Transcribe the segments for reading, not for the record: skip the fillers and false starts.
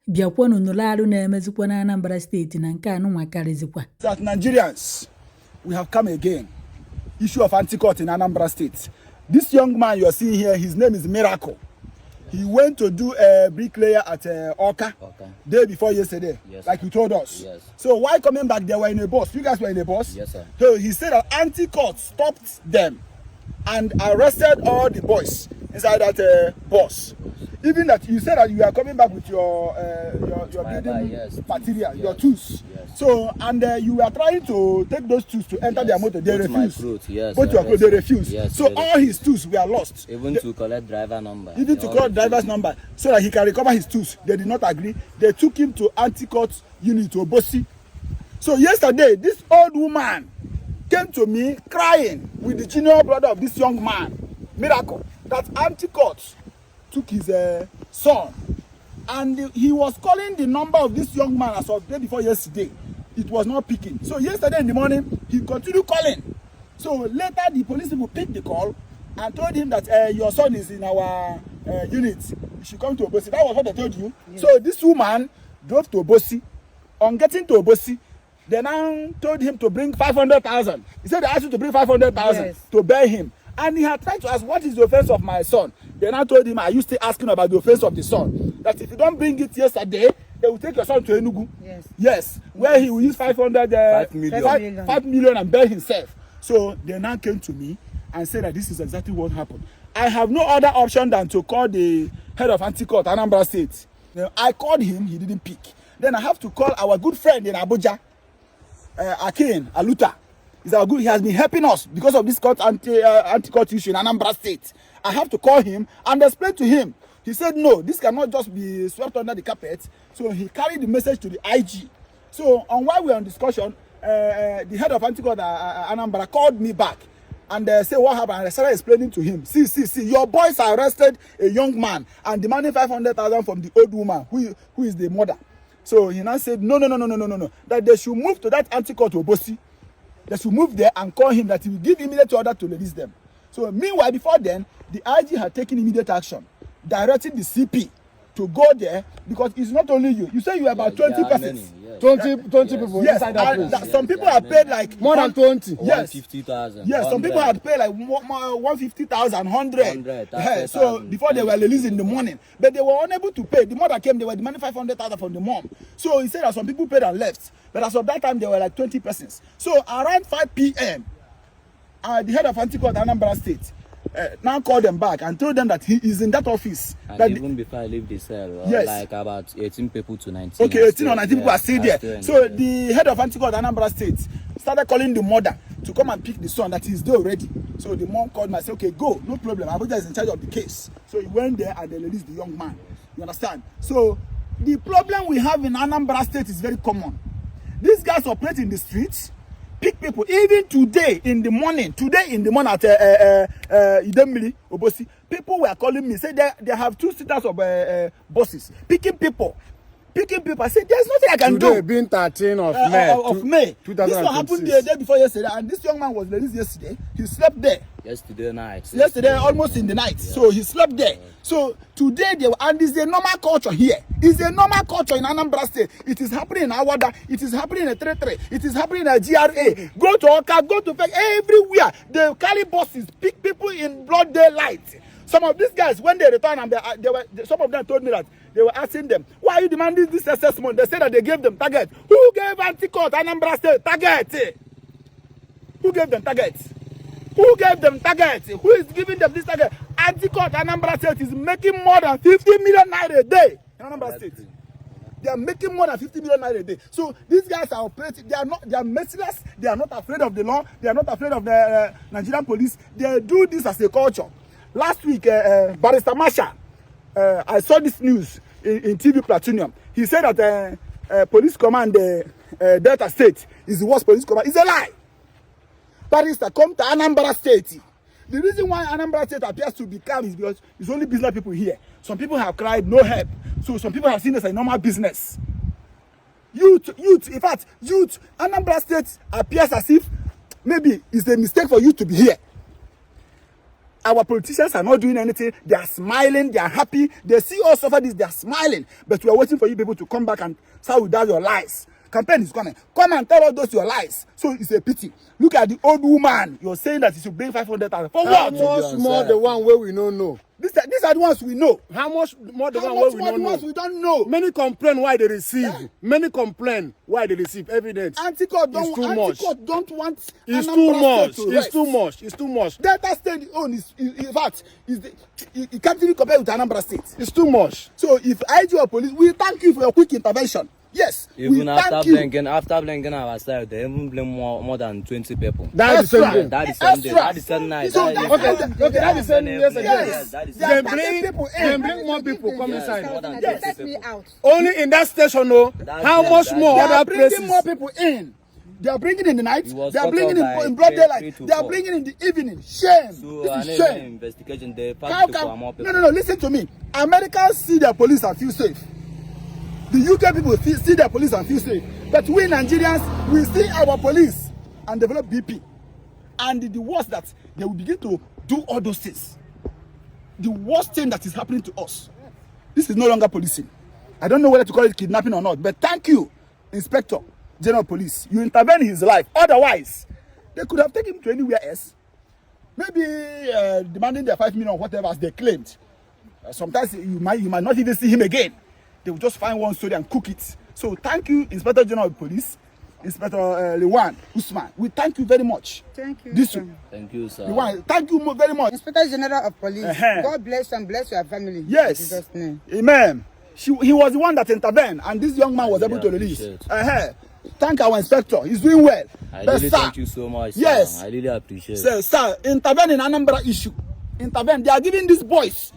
biakwanu nularu na emezikwa na Anambra State na nke anu nwakarizikwa. That Nigerians, we have come again. Issue of anti-court in Anambra State. This young man you are seeing here, his name is Miracle. He went to do a bricklayer at Oka day before yesterday, yes, like you told us. Yes. So why coming back? They were in a bus. You guys were in a bus? Yes, sir. So he said that anti-court stopped them and arrested all the boys inside that bus. Even that you said that you are coming back with your building material, your tools. Yes. So and you were trying to take those tools to enter their motor. They refused. But your clothes, they refused. Yes, so all his tools were lost. Even to collect driver number. Even to collect driver's number so that he can recover his tools. They did not agree. They took him to anti-court unit to Obosi. So yesterday, this old woman came to me crying with the junior brother of this young man, Miracle, that anti-court took his son, and he was calling the number of this young man as of day before yesterday. It was not picking. So yesterday in the morning, he continued calling. So later the police people picked the call and told him that your son is in our unit. You should come to Obosi. That was what they told you. Yes. So this woman drove to Obosi. On getting to Obosi, they now told him to bring 500,000. He said they asked you to bring 500,000 yes, to bear him. And he had tried to ask, what is the offense of my son? Then I told him, are you still asking about the offense of the son? That if you don't bring it yesterday, they will take your son to Enugu. Yes. Yes. Where he will use 5 million and bear himself. So they now came to me and said that this is exactly what happened. I have no other option than to call the head of anti-court, Anambra State. I called him, he didn't pick. Then I have to call our good friend in Abuja, Akin Aluta. He has been helping us because of this anti-court issue in Anambra State. I have to call him and explain to him. He said, no, this cannot just be swept under the carpet. So he carried the message to the IG. So while we were on discussion, the head of anti-court Anambra called me back and said what happened. And I started explaining to him, see, your boys arrested a young man and demanding 500,000 from the old woman who is the mother. So he now said, no, that they should move to that anti-court to Obosi. They should move there and call him that he will give immediate order to release them. So meanwhile, before then, the IG had taken immediate action, directing the CP to go there because it's not only you. You say you are about 20 persons. Yes. 20 people inside that place. Yes, some people have paid like more than 20. Yes. 150,000. Yes, some people had paid like 150,000, 100. So before they were released in the morning, but they were unable to pay. The mother came, they were demanding 500,000 from the mom. So he said that some people paid and left. But as of that time, there were like 20 persons. So around 5 p.m., the head of anti-court Anambra State now called them back and told them that he is in that office. And that even before I leave the cell, yes, like about 18 people to 19. Okay, 18 or 19 people are still there. So the head of anti-court Anambra State started calling the mother to come and pick the son that he's there already. So the mom called me and said, okay, go, no problem. Abuja is in charge of the case. So he went there and they released the young man. You understand? So the problem we have in Anambra State is very common. These guys operate in the streets, pick people. Even today in the morning at Idemili, Obosi, people were calling me, say they have 2 seaters of buses, picking people. I said, there's nothing I can do. Today being 13 of May. This one happened the day before yesterday, and this young man was released yesterday. He slept there. Yesterday night. Yesterday, almost in the night. Yeah. So he slept there. So today, and it's a normal culture here. It's a normal culture in Anambra State. It is happening in Awada. It is happening in Tretre. It is happening in GRA. Go to Oka, go to Fek, everywhere. They carry buses, pick people in broad daylight. Some of these guys, when they return, and some of them told me that they were asking them, why are you demanding this assessment? They said that they gave them target. Who gave anti-court Anambra State target? Who gave them target? Who gave them target? Who is giving them this target? Anti-court Anambra State is making more than 50 million naira a day in Anambra State. They are making more than 50 million naira a day. So these guys are operating. They are merciless. They are not afraid of the law. They are not afraid of the Nigerian police. They do this as a culture. Last week, Barrister Masha, I saw this news in TV Platinum. He said that police command Delta State is the worst police command. It's a lie. Barrister, come to Anambra State. The reason why Anambra State appears to be calm is because it's only business people here. Some people have cried, no help. So some people have seen this as a normal business. Youth, in fact, Anambra State appears as if maybe it's a mistake for you to be here. Our politicians are not doing anything. They are smiling. They are happy. They see us suffer this. They are smiling. But we are waiting for you people to come back and start without your lies. Campaign is coming. Come and tell all those your lies. So it's a pity. Look at the old woman. You're saying that you should bring 500,000. For How what? much more the one where we don't know? These are the ones we know. How much more the How one where much we more don't the ones know? we don't know? Many complain why they receive. Yeah. Many complain why they receive evidence. Anti-court It's too much. don't want. It's Anambra too State much. to It's rest. too much. It's too much. Delta State own is in fact it can't even compare with Anambra State. It's too much. So if IG or police, we thank you for your quick intervention. Yes, Even we after thank you. blinking ourselves, they even blame more than 20 people. That is the same thing. That is Sunday. That is Sunday. So That is that's- Okay, that is same yes again. Yes. That is They are They attacking people in. they bring more people come Yes, inside. more than Yes. 20 Let me people. out. Only in that station, no. That's How it, much that's more it. They are other bringing places? more people in. They are bringing in the night. It was They are cut bringing off in by broad 3 daylight. to They are 4. bringing in the evening. Shame. So This an is even shame. investigation, they How pass to come? more people. No. Listen to me. Americans see their police and feel safe. The UK people see their police and feel safe. But we Nigerians, we see our police and develop BP. And the worst that they will begin to do all those things. The worst thing that is happening to us. This is no longer policing. I don't know whether to call it kidnapping or not. But thank you, Inspector General Police. You intervened in his life. Otherwise, they could have taken him to anywhere else. Maybe demanding their 5 million or whatever as they claimed. Sometimes you might not even see him again. They will just find one story and cook it. So thank you, Inspector General of Police, Inspector Lewan Usman. We thank you very much. Thank you. This sir. Thank you, sir. Lewan, thank you very much. Inspector General of Police. Uh-huh. God bless and bless your family. Yes. In Jesus' name. Amen. He was the one that intervened, and this young man was able to release. Appreciate. Thank our inspector. He's doing well. I But really sir, thank you so much. Sir. Yes. I really appreciate it. Sir, intervene in Anambra issue. Intervene. They are giving these boys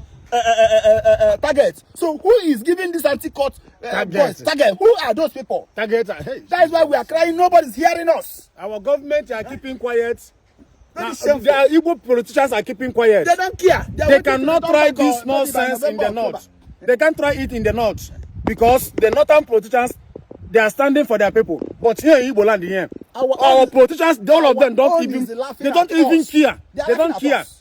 targets. So who is giving this anti-court boys target? Who are those people? Target. Hey, That is why we are crying. Nobody's hearing us. our government are keeping quiet. Very Now, shameful. the Igbo politicians are keeping quiet. They don't care. Are They waiting till cannot come try back or this maybe by nonsense in November, the October. north. They can't try it in the north because the northern politicians, they are standing for their people. But here in Igbo land, here, our politicians, all of them don't own even, is laughing they don't at even us. care. They are They don't laughing at care. us.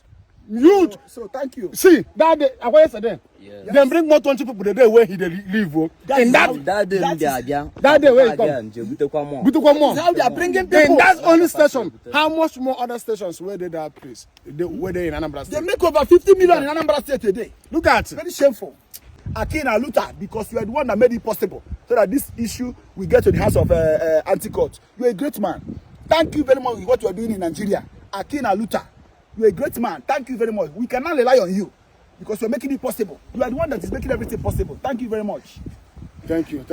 Youth, So thank you. see that day, yesterday, Yes. they bring more 20 people the day where he leave. In That day, that day where he come. come. Beautiful more. How they are bringing In people. that only station, how much more other stations were they that place? Were they in Anambra They State? make over 50 million in Anambra State a day. Look at Very shameful. Akina Luther, because you are the one that made it possible so that this issue will get to the hands of anti-court. You are a great man. Thank you very much for what you are doing in Nigeria. Akina Luther, you are a great man. Thank you very much. We cannot rely on you because you are making it possible. You are the one that is making everything possible. Thank you very much. Thank you.